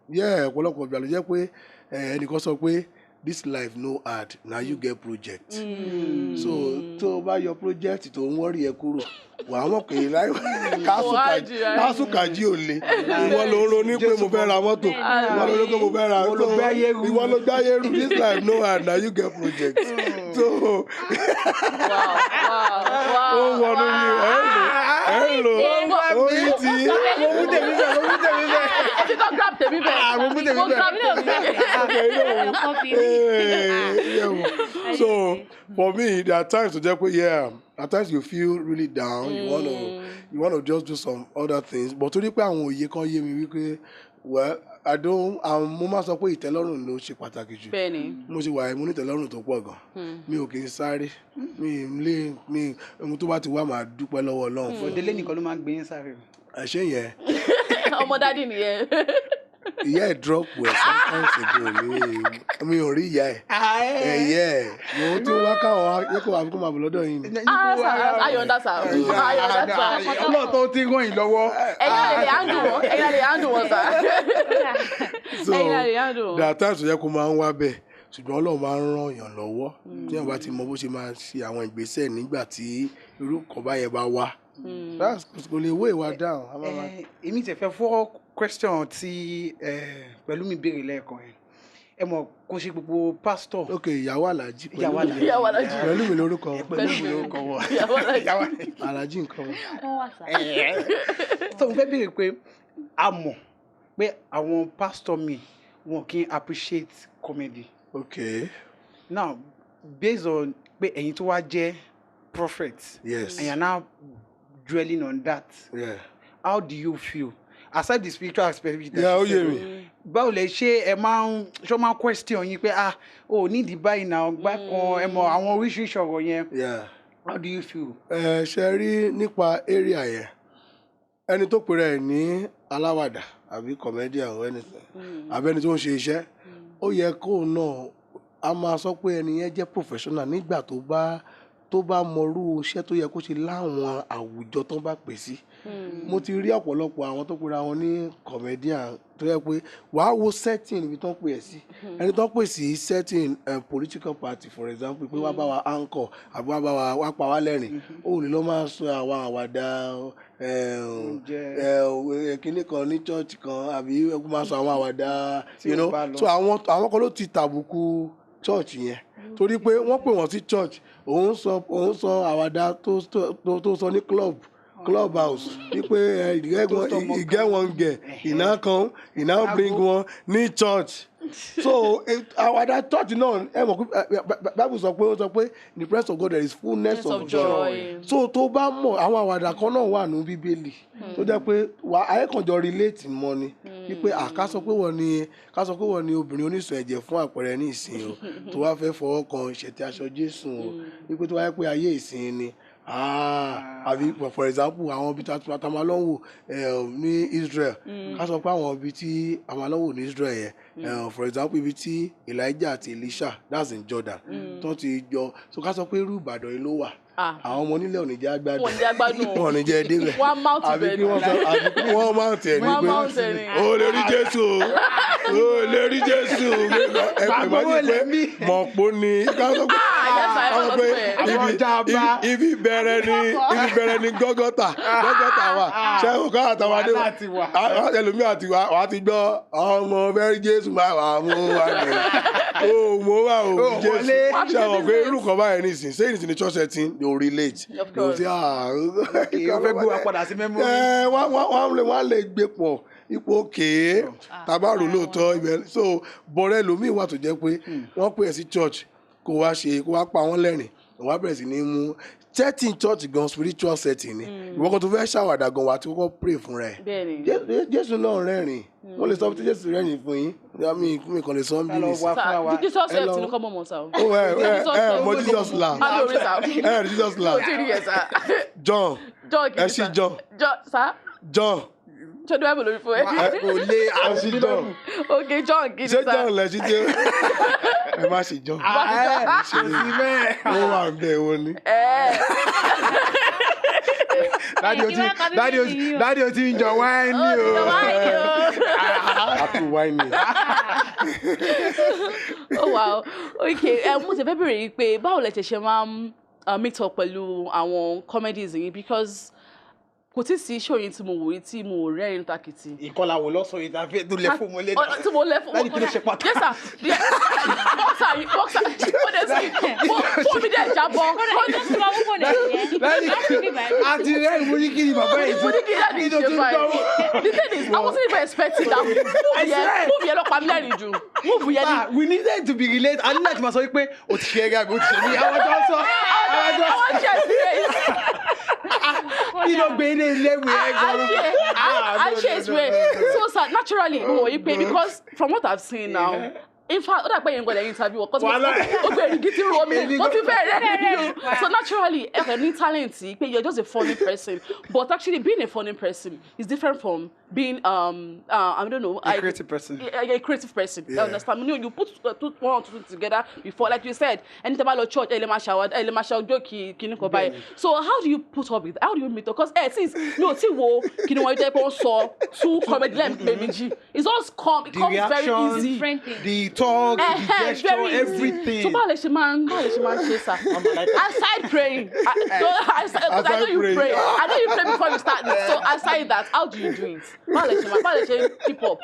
ọ̀pọ̀lọpọ̀ ìgbà ló jẹ́ pé ẹnìkan sọ pé this life no hard na you get project so tó o bá yọ project tó ń wọ́rí ẹ kúrò wà á mọ̀ pé kásùkàjí ò le ìwọ ló ń ronú pé mo fẹ́ ra mọ́tò ìwọ ló ń ronú pé mo fẹ́ ra ìwọ ló gbáyé rú this life no hard na you get project so ó wọnú ní ẹ̀ ń lò orí ti mo mú tèmi bẹ́ẹ̀.
Ẹ ti tọ́ grab tèmi bẹ́ẹ̀.
Mo mú tèmi bẹ́ẹ̀. So for me there are times to just pé at times you feel really down you wanna just do some other things but torí pé àwọn òye kan yé mi wípé well mo máa sọ pé ìtẹ́lọ́rùn ló ṣe pàtàkì jù mo ṣe wà mo ní ìtẹ́lọ́rùn tó pọ̀ gan mi ò kì í sáré mi ohun tó bá ti wá máa dúpẹ́ lọ́wọ́ Ọlọ́run fún
òdélé nìkan ló máa ń gbé yín sáré
ẹ̀ṣẹ̀ yẹn
ọmọ dádì nìyẹn
ìyá ẹ̀ drop well sometimes ago mi ò rí ìyá ẹ̀ mo tí wá káwọn yẹ kó wà fún màbọ̀ lọ́dọ̀ yìí ni.
ayọ̀dá sà
ọlọ́run tó ti ràn yín lọ́wọ́.
ẹ̀yin lè handle wọn sà.
So there are times tó yẹ kó máa ń wá bẹ́ẹ̀ ṣùgbọ́n Ọlọ́run máa ń ràn yàn lọ́wọ́ tí wọ́n bá ti mọ bó ṣe máa ṣe àwọn ìgbésẹ̀ nígbà tí irú kan báyẹn bá wá. Kò lè wé ìwà dáhùn.
Èmi ti fẹ́ fọ́ question tí pẹ̀lú mi béèrè lẹ́ẹ̀kan yẹn ẹ mọ̀ kó ṣe gbogbo pastor.
Ok ìyàwó Àlàjí
pẹ̀lú
mi lórúkọ
wọ
Àlàjí nǹkan wọ.
So mo fẹ́ béèrè pé a mọ̀ pé àwọn pastor mi wọn kì í appreciate comedy.
Okay.
Now, based on pé ẹ̀yin tó wá jẹ́ prophet.
Yes.
And you're now dwelling on that.
Yeah.
How do you feel? Aside the spiritual aspect.
Yeah, ó yé mi.
Báwo lẹ ṣe ẹ máa ń question yín pé need the buy now gbá kan ẹ mọ àwọn oríṣiríṣi ọ̀rọ̀ yẹn.
Yeah.
How do you feel?
Ṣe rí nípa area yẹn ẹni tó pèrè ẹ̀ ní aláwàdà àbí comedian or anything àbí ẹni tó ń ṣe iṣẹ́ ó yẹ kó náà a máa sọ pé ẹni yẹn jẹ́ professional nígbà tó bá mọrú iṣẹ́ tó yẹ kó ṣe láwọn àwùjọ tó bá pè sí. Mo ti rí ọ̀pọ̀lọpọ̀ àwọn tó pera wọn ní comedian tó yẹ pé wàá wo setting ibi tó ń pè ẹ́ sí ẹni tó ń pè sí setting political party for example pé wàá bá wa anchor àbí wàá pa wá lẹ́rìn ó lè lọ́ máa sọ àwọn àwàdà kíní kan ní church kan àbí ó máa sọ àwọn àwàdà so àwọn kan ló ti tàbùkù church yẹn torí pé wọ́n pè wọ́n sí church òun sọ àwàdà tó sọ ní club house wípé ìgẹ́ wọn gẹ̀ ìná bring wọn ní church so àwàdà church náà ẹ mọ̀ pé Bible sọ pé in the presence of God there is fullness of joy so tó bá mọ̀ àwọn àwàdà kan náà wà ní bíbélì tó jẹ́ pé ayékànjọ relate mọ́ ni wípé ká sọ pé wọ́n ni obìnrin oníṣun ẹ̀jẹ̀ fún àpẹẹrẹ ní ìsìn o tó wá fẹ́ fọwọ́ kan ìṣẹ̀tì aṣọ Jésù o wípé tó wáyé pé ayé ìsìn ni àbí for example àwọn ibi tí a máa lọ wò ní Israel ká sọ pé àwọn ibi tí a máa lọ wò ní Israel yẹn for example ibi tí Elijah àti Elisha that's in Jordan tó ti jọ so ká sọ pé irú Ìbàdàn yìí ló wà àwọn ọmọ onílẹ̀ ò ní jẹ́ agbádùn wọn ò ní jẹ́ débẹ̀ àbí kí wọ́n máa tẹ̀ ní pé ó lè rí Jésù ó lè rí Jésù ẹgbẹ́ pé mọ̀pó ni ká sọ pé ibi bẹ̀rẹ̀ ni gọ́gọ́tà wà ṣé o ká àtàwọn adé wa ẹlòmíì àti wa wà á ti gbọ́ ọmọ bẹ́ẹ̀ Jésù máa wà mú wa ní o mo wà o Jésù ṣé àwọn pé irú kan báyìí nìsín ṣé ìrìnsìn ní church setting they will relate they will say
wọ́n fẹ́ gbé wa padà sí memory.
wọ́n lè gbé pọ̀ ipò òkè tabaru lóòótọ́ ibẹ̀ so bọ̀rẹ́ lómi wà tó jẹ́ pé wọ́n pè é sí church kó wá pa wọ́n lẹ́rìn wọ́n á bẹ̀rẹ̀ sí ní mú setting church gan spiritual setting ni ìwọ kan tó fẹ́ ṣàwàdà gan wà tí kọ́kọ́ pray fún rẹ̀ Jésù náà rẹ́rìn wọ́n lè sọ pé Jésù rẹ́rìn fún yín mi kàn lè sọ ń bí mi sí.
Jesus help ti ní kọ́ mọ̀ mọ́ sá o.
Mo Jesus laugh Jesus laugh John ẹ ṣí John
ṣé dúró lórí fún ẹ.
kò lè
àṣì John.
ok John kì í sá.
ṣé John lẹ ṣí dé ẹ má ṣe John.
ṣe sí bẹ́ẹ̀.
ó wà ń bẹ wo ni.
Daddy o ti ń jọ wáìnì o.
Happy wáìnì.
Oh wow ok mo ti fẹ́ bèrè yìí pé báwo lẹ ṣe máa ń meet up pẹ̀lú àwọn comedies yìí because kò tí sí ṣòyìn tí mo wò yìí tí mo rẹ́rìn takìtì.
ìkọlà wò lọ́sọ̀ yìí tàbí tó lẹ fún mo lé
náà. tí mo lẹ fún mo
láti kí ló ṣe pàtàkì.
bọ́ksà mo dé sí fún mi dẹ̀ jábọ́.
àti rẹ́ ìwúrí kí ni bàbá yìí tún
ní tó tún gbọ́. The thing is I wasn't even expecting that move yẹn lọ pa mí lẹ́rìn jù move yẹn ni.
we needed to be related a ní láti máa sọ wípé o ti ṣe é gàgbé o ti ṣe mí àwọn tó sọ
àwọn ṣe experience.
kí ló gbé ilé ìwé ẹ gan-an.
I share experience so naturally because from what I've seen now. In fact, ó dà pé yẹn gbọ́dọ̀ interview because ó gbé ẹni gidi ro mi ó ti fẹ́ rẹ́ so naturally ẹ ní talent pé you're just a funny person but actually being a funny person is different from being I don't know
a creative person.
A creative person. You understand? You put one or two together before, like you said. Anytime I go church, I let my shout joke kini ko buy. So how do you put up with? How do you meet up? Because since see wo kini wọ́n jẹ́ pé so two comedy maybe G. It's all it comes very easy.
The talk, the gesture, everything.
So báwo lẹ ṣe máa ṣe sá? Aside praying, I know you pray. I know you pray before you start. So aside that, how do you do it? Báwo lẹ ṣe keep up?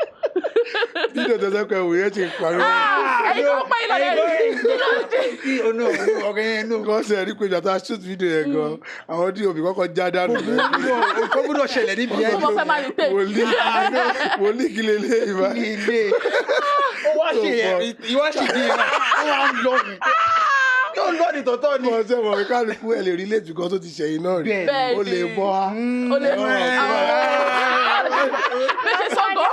Dídò tó sẹ́kọ̀ ẹ̀wò yẹn ti parí.
Ẹ̀yin tó pa ìlànà yìí.
Kọ́ sí ẹ̀rí pé ìjọba shoot video yẹn gan, àwọn tí òbí kọ́kọ́ já dànù.
Kó gbọ́dọ̀ ṣẹlẹ̀ níbi
ẹ̀. Wòlíì
kí lè lé ìbá.
wá ṣe ìwá ṣe di wọ́n ń lọ ni yóò lọ ní tòótọ́ ni.
wọ́n ṣe mọ̀ wí kálukú ẹ̀ lè relate because tó ti ṣẹ̀yìn náà rí ó lè bọ́ a.
ó lè bọ́ a. méjì sọ́gbọ́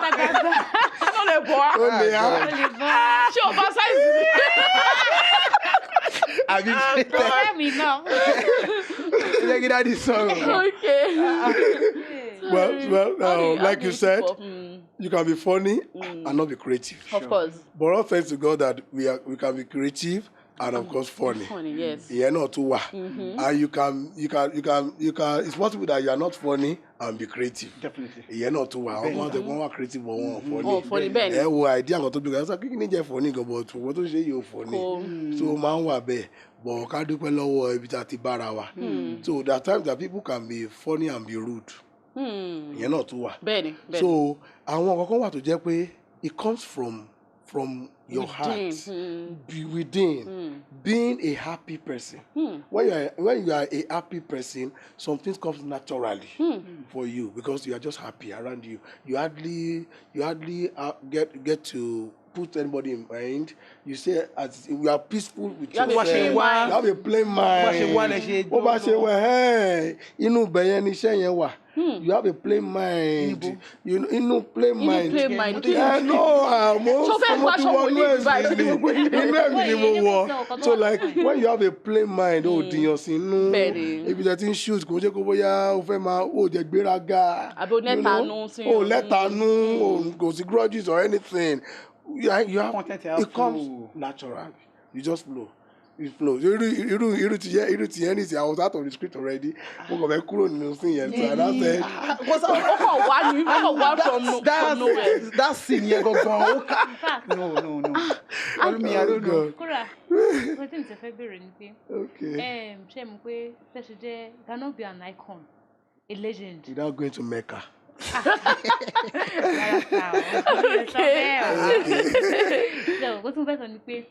ó lè bọ́ a.
ó lè a.
ṣé o bá sáìsì ni.
àbí
ọ̀rẹ́ mi náà.
jẹ́ kí dáàdi sọ̀rọ̀.
Well, like you said, you can be funny and not be creative.
Of course.
But all thanks to God that we can be creative and of course funny.
Funny, yes.
Yeah, not too wa. And you can. It's possible that you are not funny and be creative.
Definitely.
Yeah, not too wa. One are creative but one funny.
Oh, funny Ben.
Yeah, wo idea kan tó bí kan. So kí ni jẹ́ funny gan but what tó ṣe you funny. So man wa bẹ́ẹ̀. But ká dúpẹ́ lọ́wọ́ ibi tá ti bára wa. So there are times that people can be funny and be rude. Ìyẹn náà tún wà.
Bẹ́ẹ̀ni.
So àwọn kankan wà tó jẹ́ pé it comes from your heart, be within, being a happy person. When you are a happy person, some things comes naturally for you because you are just happy around you. You hardly get to put anybody in mind. You say as you are peaceful with yourself. You have a plain mind. Bó bá ṣe wà inú bẹ̀yẹn ni iṣẹ́ yẹn wà. You have a plain mind. Inú plain mind. Yeah, no, most so like when you have a plain mind, dìyàn sínú. Ibi tẹ́ ti ń shoot kò jẹ́ kó bóyá o fẹ́ máa jẹ gbéraga.
Àbí o lẹ́tàánú sí.
Lẹ́tàánú, kò sí grudges or anything. You have it comes natural. You just flow. It flows. Irú ti yẹn ní ti I was out of the script already. Mo kàn fẹ́ kúrò nínú sí yẹn so and I said.
Ó wá from nowhere.
That scene yẹn gangan. No. Olùmí àrògàn.
Kúrà wọ́n tí mi ti fẹ́ bèrè ni pé. Ṣé mo pé fẹ́ṣẹ̀ jẹ́ cannot be an icon, a legend.
Without going to Mecca.
So wọ́n tún fẹ́ sọ ni pé.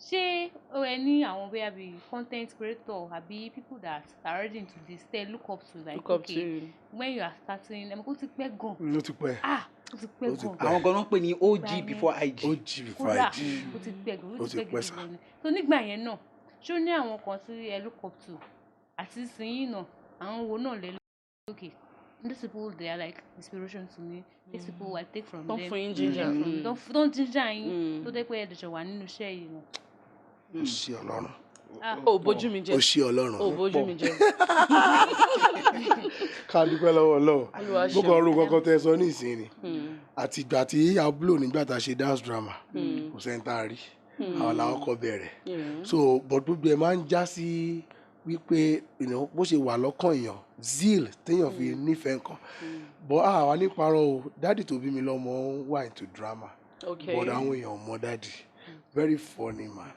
Ṣé o ní àwọn bóyá bí content creator àbí people that are already into this they look up to like when you are starting kó ti pẹ́ gan.
Ló ti pẹ́.
Ó ti pẹ́ gan.
Àwọn gan-an pè ní OG before IG.
OG before IG.
Ó ti pẹ́ gan. Ó ti pẹ́ gan. So nígbà yẹn náà ṣé o ní àwọn kan tí ẹ look up to àti ìsinyìí náà àwọn wo náà lè lókè. These people they are like inspiration to me. These people I take from them. Don't ginger yín tó dé pé ẹ̀dẹ̀ṣẹ̀ wà nínú iṣẹ́ yìí náà.
Ó ṣe Ọlọ́run.
Ó bójú mi jẹ́.
Ó ṣe Ọlọ́run.
Ó bójú mi jẹ́.
Ká dúpẹ́ lọ́wọ́ Ọlọ́run. Mo kàn ro kankan tẹ́ sọ ní ìsinyìí. Àti ìgbà tí a blow nígbà tá a ṣe dance drama. Kò sẹ́ńtà rí. Àwọn làwọn kọ́ bẹ̀rẹ̀. So but gbogbo ẹ̀ máa ń já sí wípé bó ṣe wà lọ́kàn èèyàn zeal téèyàn fi nífẹ̀ẹ́ nǹkan. But àwa ní parọ́ o dáàdì tó bí mi lọ́mọ wà into drama. But àwọn èèyàn mọ dáàdì. Very funny man.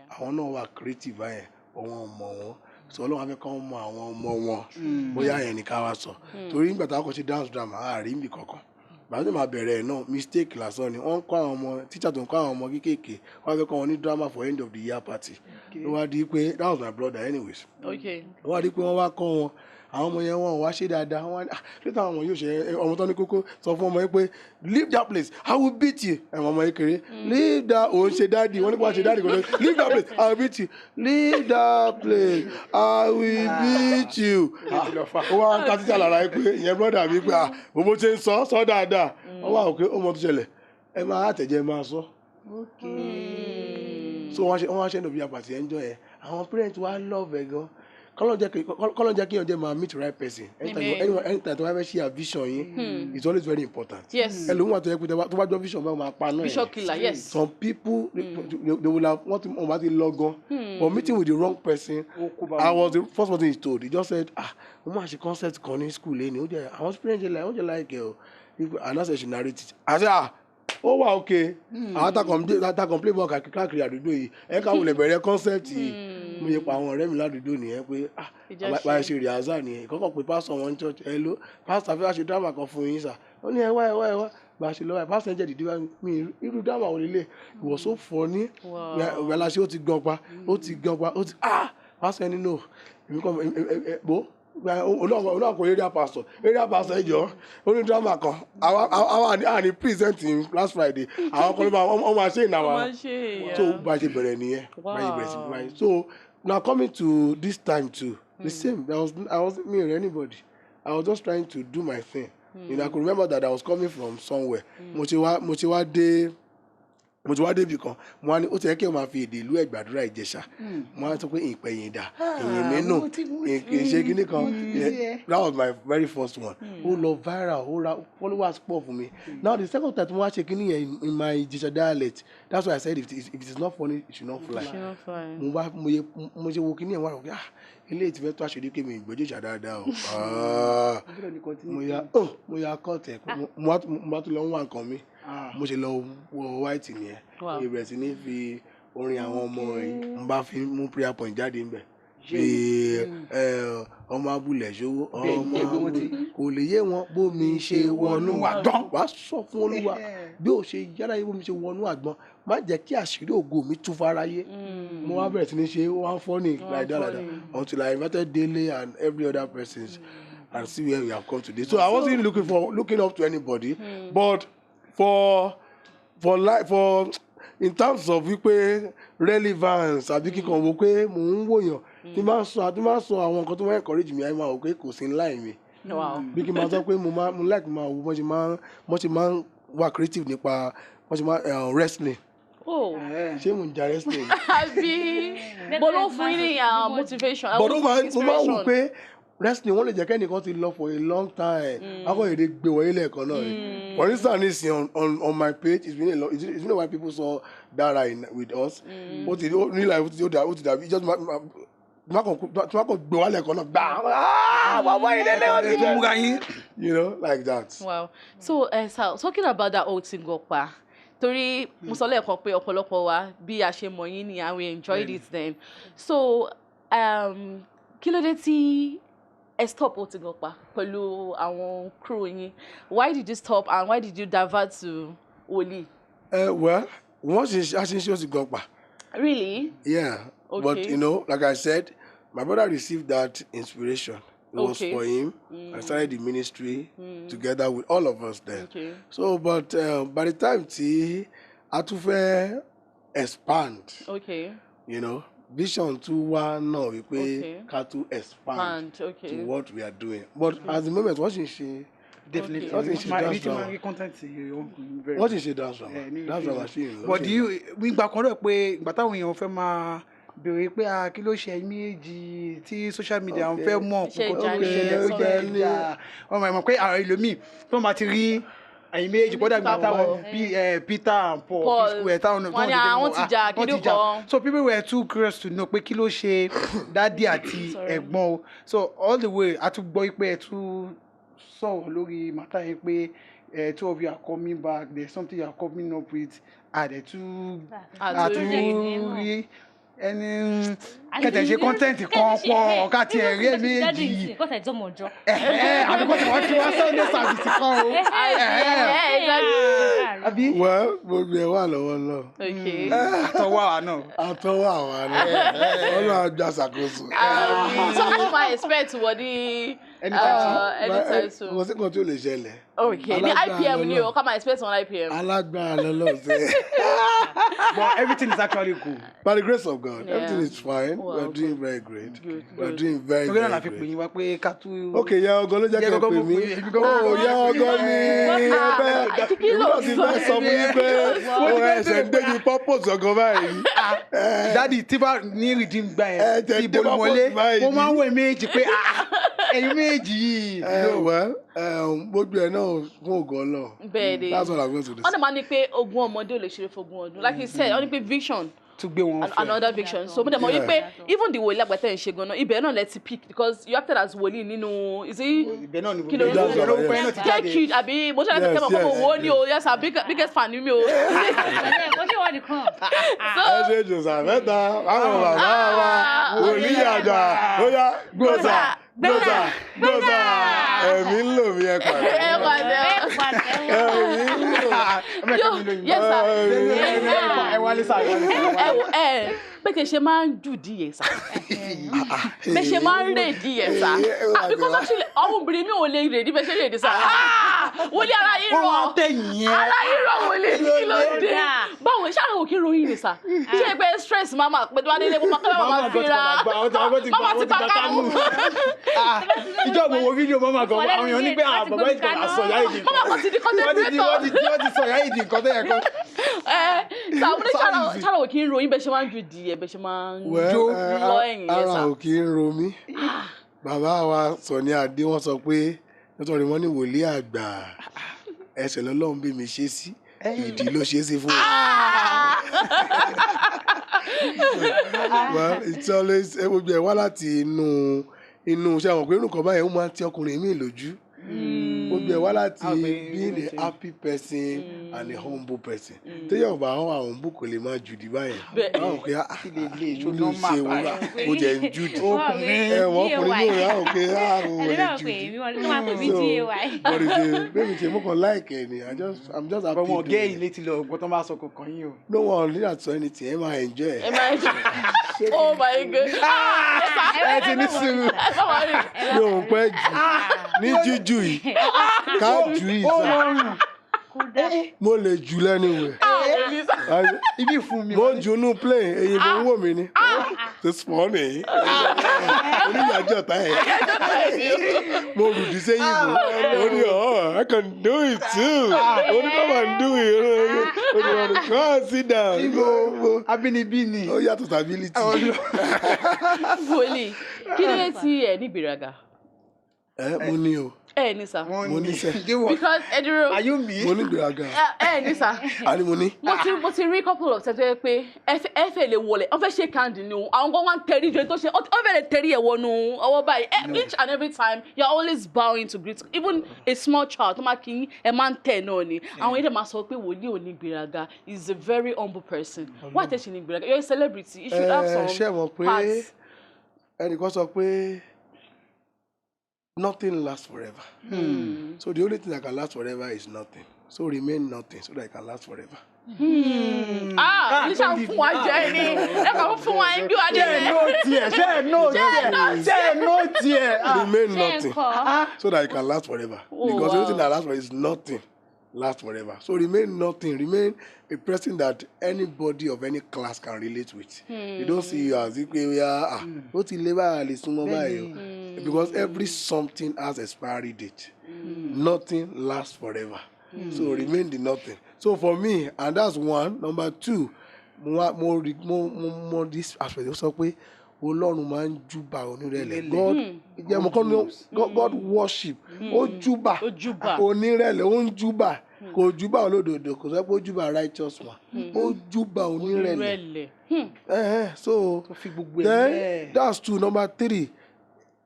Àwọn náà wà creative báyẹn ọwọ́n ọmọ wọn so Ọlọ́run á fẹ́ kọ́ mọ àwọn ọmọ wọn bóyá yẹn ní ká wá sọ torí nígbà táwọn kò ṣe dance drama àárín mi kankan gbàdúrà máa bẹ̀rẹ̀ ẹ̀ náà mistake lásán ni wọ́n ń kọ́ àwọn ọmọ teacher tó ń kọ́ àwọn ọmọ kéékèèké wọ́n á fẹ́ kọ́ wọn ní drama for end of the year party ló wá di pé that was my brother anyways ló wá di pé wọ́n wá kọ́ wọn àwọn ọmọ yẹn wọn wá ṣe dáadáa wọn ṣé táwọn ọmọ yóò ṣe ọmọ tó ní kókó sọ fún ọmọ yẹn pé leave that place I will beat you ẹ̀wọ̀n ọmọ yẹn kéré leave that òun ṣe dáàdì wọn ní kó wá ṣe dáàdì kò lọ leave that place I will beat you leave that place I will beat you. ó wá ń ká títà lára yẹn pé ìyẹn brother mi pé bó ṣe ń sọ dáadáa wọ́n wá òkè ọmọ tó ṣẹlẹ̀ ẹ máa àtẹ̀jẹ́ máa sọ. so wọ́n wá ṣe end of year party ẹ̀ ń jọ yẹn àwọn parents wa love ẹ̀ gan. Kọ́lọ́n jẹ́ kí ọjọ́ máa meet the right person. Anytime tó bá fẹ́ share vision yín, it's always very important.
Yes.
Ẹlòmíràn wà tó yẹ pé tó bá jọ vision bá máa pa náà.
Vision killer, yes.
Some people they will have wọ́n bá ti lọ gan. But meeting with the wrong person, I was the first person he told. He just said, mo máa ṣe concept kan ní school lẹ́ni. Àwọn students jẹ́ like ẹ̀ o. And that's a she narrate it. I said, ó wà okay. Àwọn tá complain bọ́ káàkiri àdúgbò yìí. Ẹ ká wọlé bẹ̀rẹ̀ concept yìí. Mo yẹ pa àwọn ọ̀rẹ́ mi ládùúgbò nìyẹn pé báyìí ṣe rìhásà nìyẹn ìkọ́kọ̀ pé pásítọ̀ wọn church ẹ ló pásítọ̀ fẹ́ wá ṣe drama kan fún yín sà ó ní ẹ wá bá a ṣe lọ́wọ́ ẹ pásítọ̀ jẹ́ dìde wá mi irú drama wò lélẹ̀ it was so funny ìwàlá ṣe ó ti gan pa pásítọ̀ ẹni no èmi kọ́ bó olóòkò area pastor ẹjọ́ oní drama kan àwọn ní present him last Friday àwọn kan ló máa ṣe ìnáwó so bá ṣe bẹ̀rẹ̀ nìyẹn bá ṣe bẹ̀rẹ̀ sí báyìí so now coming to this time too the same I wasn't me or anybody I was just trying to do my thing you know I could remember that I was coming from somewhere mo ti wá dé ibì kan mo wá ní ó ti yẹ kí n máa fi èdè ìlú Ẹ̀gbàdúrà Ìjẹ̀ṣà mo wá sọ pé ìpẹ̀yìn dà èyìn mẹ́nu ìṣe kíní kan that was my very first one ó lọ viral ó ra followers pọ̀ fún mi now the second time mo wá ṣe kíní yẹn in my Ìjẹ̀ṣà dialect that's why I said if it is not funny it should not fly mo ṣe wo kíní yẹn wá rò pé ilé ìtìfẹ́ tó aṣèlú pé mi ìgbẹ́jọ́ ìṣà dáadáa mo ya kọ́ọ̀tẹ̀ mo wá tún lọ ń wá nǹkan mi mo ṣe lọ wọ white nìyẹn ìbẹ̀rẹ̀ sí ní fi orin àwọn ọmọ yìí mo bá fi mú prayer point jáde ńbẹ̀ bí ọmọ abúlé ṣòwò ọmọ kò lè yé wọn bómi ṣe wọnú àgbọn wàá sọ fún Olúwa bí ó ṣe yára yé bómi ṣe wọnú àgbọn má jẹ́ kí àṣírí ògo mi tú fáráyé mo wá bẹ̀rẹ̀ sí ní ṣe one funny like that until I invited Dele and every other person and see where we have come today so I wasn't looking up to anybody but for in terms of wípé relevance àbí kíkan wo pé mò ń wòyàn tí máa sọ àwọn nǹkan tó máa encourage mi àyè máa wò pé kò sí ńlá mi bí kí n máa sọ pé mo like máa wo bọ́n ṣe máa ń wà creative nípa bọ́n ṣe máa wrestling ṣé mo ń ja wrestling
àbí bó ló fún yín ní motivation
but mo máa wò pé wrestling wọ́n lè jẹ́ kẹ́nìkan ti lọ for a long time akọ̀yẹ̀dẹ̀ gbé wọ̀nyí lẹ́ẹ̀kan náà ni for instance on my page it's been a while people saw Dara with us ó ti dàbí just má kàn gbé wá lẹ́ẹ̀kan náà gbà bàbá yìí lẹ́lẹ́ wọ́n ti mú múra yín you know like that.
Wow so talking about that old single pa torí mo sọ lẹ́ẹ̀kan pé ọ̀pọ̀lọpọ̀ wa bí a ṣe mọ̀ yín ni and we enjoyed it then so kí ló dé tí stop Otigokpa pẹ̀lú àwọn crew yín why did you stop and why did you divert to Woli?
Well once I ṣe Otigokpa.
Really?
Yeah.
Okay.
But you know like I said my brother received that inspiration. It was for him. I started the ministry together with all of us there. So but by the time a tún fẹ́ expand. You know vision tún wá náà wípé ká tún expand to what we are doing but at the moment wọ́n sì ń ṣe
definitely
wọ́n sì ń ṣe dance drama wọ́n sì ń ṣe dance drama sí ìlú.
but ìgbà kan rẹ̀ pé ìgbà táwọn èèyàn fẹ́ máa béèrè pé kí ló ṣe méjì tí social media ń fẹ́ mọ̀ kókó tó ń ṣẹlẹ̀ ó jẹ́ ìjà ọmọ ìmọ̀ pé àwọn ẹlòmíì tó máa ti rí ẹ̀yin méjì bọ́dà gbà táwọn Peter and Paul táwọn
wọ́n ti jà kí ló kọ́.
So people were too curious to know pé kí ló ṣe dádì àti ẹ̀gbọ́n o so all the way a tún gbọ́ pé ẹ tún sọ̀rọ̀ lórí màtá yẹn pé two of you are coming back there's something you are coming up with àdẹ̀tún rí ẹni kẹtẹ ṣe kọ́ńtẹ́ǹtì kan pọ̀ ọ̀ká tiẹ̀ rí ẹ̀mí èjì yìí
kọ́tẹ̀ tó mọ̀ jọ.
àbíkọ́ tí wọ́n ti wá Sunday service kan o. àbí.
well gbogbo ẹ wà lọ́wọ́ náà.
àtọwọ́ àwa náà.
àtọwọ́ àwa náà Ọlọ́run àjọ àṣàkóso.
So how do I expect wọ́n ní anytime soon?
kò sí kan tí ó lè ṣẹlẹ̀.
Okay ní IPM ni o ká máa expect on IPM.
alágbára lọ́lọ́sẹ̀.
But everything is actually cool.
By the grace of God, everything is fine. We are doing very great. We are doing very great. Okay, yeah, ọgọ́ ló jẹ́ kí ẹ pè mí. Oh, yeah, ọgọ́ ni ẹbẹ̀. Ìwúrọ̀ ti fẹ́ sọ fún yín pé ó ẹsẹ̀ ń débi purpose ọgọ́ báyìí.
Dádì tí bá ní redeem gbà ẹ̀ tí ìbò ìmọ̀lé, mo máa ń wọ méjì pé ẹ̀yin méjì yìí.
Well, gbogbo ẹ̀ náà fún ògo Ọlọ́run.
Bẹ́ẹ̀ni.
That's what I'm going to do.
Wọ́n dẹ̀ máa ní pé ogún ọmọdé ò lè ṣeré fógún ọdún. Like you said, wọ́n ní pé vision.
To gbé wọn fẹ́.
Another vision. So mo dẹ̀ mọ̀ wípé even the Woli Agba tẹ̀ ń ṣe gan-an ibẹ̀ náà let's pick because you acted as Woli nínú is it.
Ibẹ̀ náà ni
kí ló ń sọ take it àbí mo ṣe láti kẹ́mọ̀ kọ́kọ́ wo ni o yes I'm biggest fan ni mi o.
Kò sí wọ́n nìkan.
Ẹ ṣe Jòsà mẹ́ta àwọn bàbá wa Woli Agba ó yá gbọ́sà ẹ̀mí ń lò mí ẹ pàdé.
Ẹ pàdé.
Ẹ̀mí ń lò.
Yes, sir.
Ẹ wálé sá.
Bẹ́ẹ̀ ṣe máa ń jù díẹ̀ sá. Bẹ́ẹ̀ ṣe máa ń rè díẹ̀ sá. Because actually, àwọn obìnrin mi ò lè rè ní bẹ́ẹ̀ ṣe rè ní sá. Wọlé ara yín rọ.
Wọ́n tẹ̀yìn yẹn.
Ara yín rọ wọlé kí ló dé. Báwo ṣé àwọn òkè ròyìn ni sá? Ṣé pé stress máa pé tí wọ́n á délé mo máa kọ́ máa fi ra. Mama ti pa ká mú.
Ìjọ gbogbo fídíò mama gan àwọn èèyàn ní pé bàbá ìgbà àsọyá ìdí.
Mama kan ti di content creator.
Wọ́n ti sọyá ìdí nǹkan tó yẹ kó.
Sàmúlẹ̀ ṣàlàwò kí n ròyìn bẹ́ẹ̀ ṣe máa ń ju díẹ̀ bẹ́ẹ̀ ṣe máa ń jó lọ ẹ̀yìn yẹn sá.
Ara ò kí ń ro mí. Bàbá wa Sọ̀ní Adé wọ́n sọ pé nítorí wọ́n ní wòlíì àgbà ẹsẹ̀ lọ́lọ́run bí mi ṣe sí ìdí ló ṣe é sí fún mi. It's always gbogbo ẹ̀ wá láti inú ṣé àwọn pé irú nǹkan báyẹn ó máa ń tí ọkùnrin mi lójú. Gbogbo ẹ̀ wá láti being a happy person and a humble person. Téyàn bá àwọn humble kò lè máa jùdí báyẹn. Báwọn kò yá ó lè ṣe wúrà ó jẹ́ ń jùdí. Wọ́n kùnrin ní òun àwọn kò yá àrùn ò lè jùdí. But bẹ́ẹ̀ni ṣe mú kan láìkẹ́ ni I'm just happy.
Ọmọ ọ̀gẹ́ yìí létí lọ ọgbọ́n tó máa sọ kankan yín o.
No one need to say anything. Ẹ máa enjoy.
Oh my God.
Ẹ ti ní sùúrù.
Mi ò pẹ́ jù ní jíjù yìí. Ká jù yìí sá. Mo lè jù lẹ́nu wẹ̀.
Ibi fún mi.
Mo jù nú plane èyí mo ń wò mí ni. This morning. Oníyàjọ́ ta ẹ̀. Mo rùdí sẹ́yìn bò. Ó ní I can do it too. Ó ní come and do it. Ó ní come and sit down.
Abínibí ni.
Ó yàtọ̀ stability.
Wòlíì, kí ló dé tí ẹ ní ìgbéraga?
Mo ní o.
Ní sá.
Mo ní sẹ́.
Because Eduro.
Are you me?
Mo ní ìgbéraga.
Ní sá.
Àní mo ní.
Mo ti rí couple of times pé ẹ fẹ́ lè wọlé wọ́n fẹ́ ṣe kandi ni o àwọn kan wá ń tẹ̀rí jẹ tó ṣe wọ́n fẹ́ lè tẹ̀rí ẹ̀ wọnú ọwọ́ báyìí each and every time you are always bowing to greet even a small child tó máa kí yín ẹ máa ń tẹ̀ náà ni àwọn èdè máa sọ pé wòlíì ò ní ìgbéraga is a very humble person why tẹ̀ ṣe ní ìgbéraga you are a celebrity you should have some parts.
Ẹnìkan sọ pé nothing lasts forever. So the only thing that can last forever is nothing. So remain nothing so that it can last forever.
Ní sàn fún wa jẹ́ ni ẹ kàn fún wa ń bí wa jẹ́ ni.
Ṣé no tiẹ̀.
Remain nothing so that it can last forever. Because the only thing that lasts forever is nothing. Last forever. So remain nothing. Remain a person that anybody of any class can relate with. You don't see you as if we are because every something has expiry date. Nothing lasts forever. So remain the nothing. So for me, and that's one. Number two, more this aspect. So pé Ọlọ́run máa ń júbà onírẹ̀lẹ̀. God worship. Ó júbà onírẹ̀lẹ̀, ó ń júbà. Kò júbà olódodo, kò sọ pé ó júbà righteous one. Ó júbà onírẹ̀lẹ̀. So then that's two. Number three,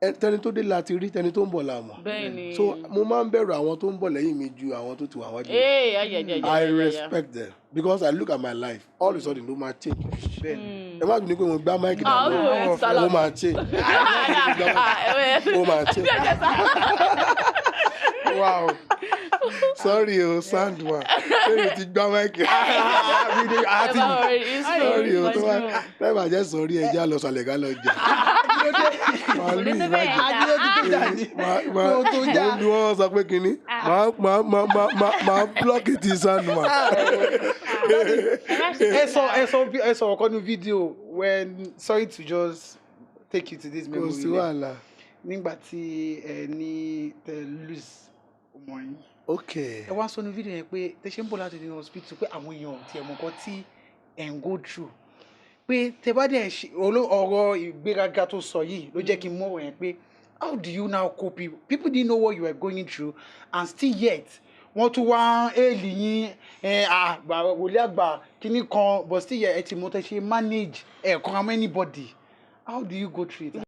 tẹni tó dé láti rí tẹni tó ń bọ̀ la mọ̀. So mo máa ń bẹ̀rù àwọn tó ń bọ̀ lẹ́yìn mi ju àwọn tó ti wà wájú mi. I respect them because I look at my life all of a sudden ló máa change. Ẹ má bínú pé mo gbá máìkì náà ó máa change. Ó máa change. Wow. Sorry o Sandman ṣé mi ti gbá máìkì. Sorry o tó bá jẹ́ sọ̀rí ẹja lọ sàlẹ̀ ká lọ jà. Màálù ìbàjẹ́ mo ní wọ́n sọ pé kínní máa blọ́ọ̀kì ti Sandman.
ẹ sọ ọkọ ní fídíò when sorry to just take you to this memory.
Kò sí wàhálà.
Nígbà tí ẹ ní tẹ lose ọmọ yín.
Okay.
Ẹ wá sọ ní fídíò yẹn pé tẹ ṣe ń bọ̀ láti ní hospital pé àwọn èèyàn tí ẹ mọ̀ nǹkan tí ẹ̀ ń go through pé tẹ bá dẹ̀ ṣe ọ̀rọ̀ ìgbéraga tó sọ yìí ló jẹ́ kí n mọ̀ ọ̀rọ̀ yẹn pé how do you now cope? People didn't know what you were going through and still yet wọ́n tún wá èèlì yín Wòlí Àgbà kínní kan but still yet ẹ ti mọ̀ tẹ ṣe manage ẹ̀ẹ̀kan amọ́ anybody. How do you go through it?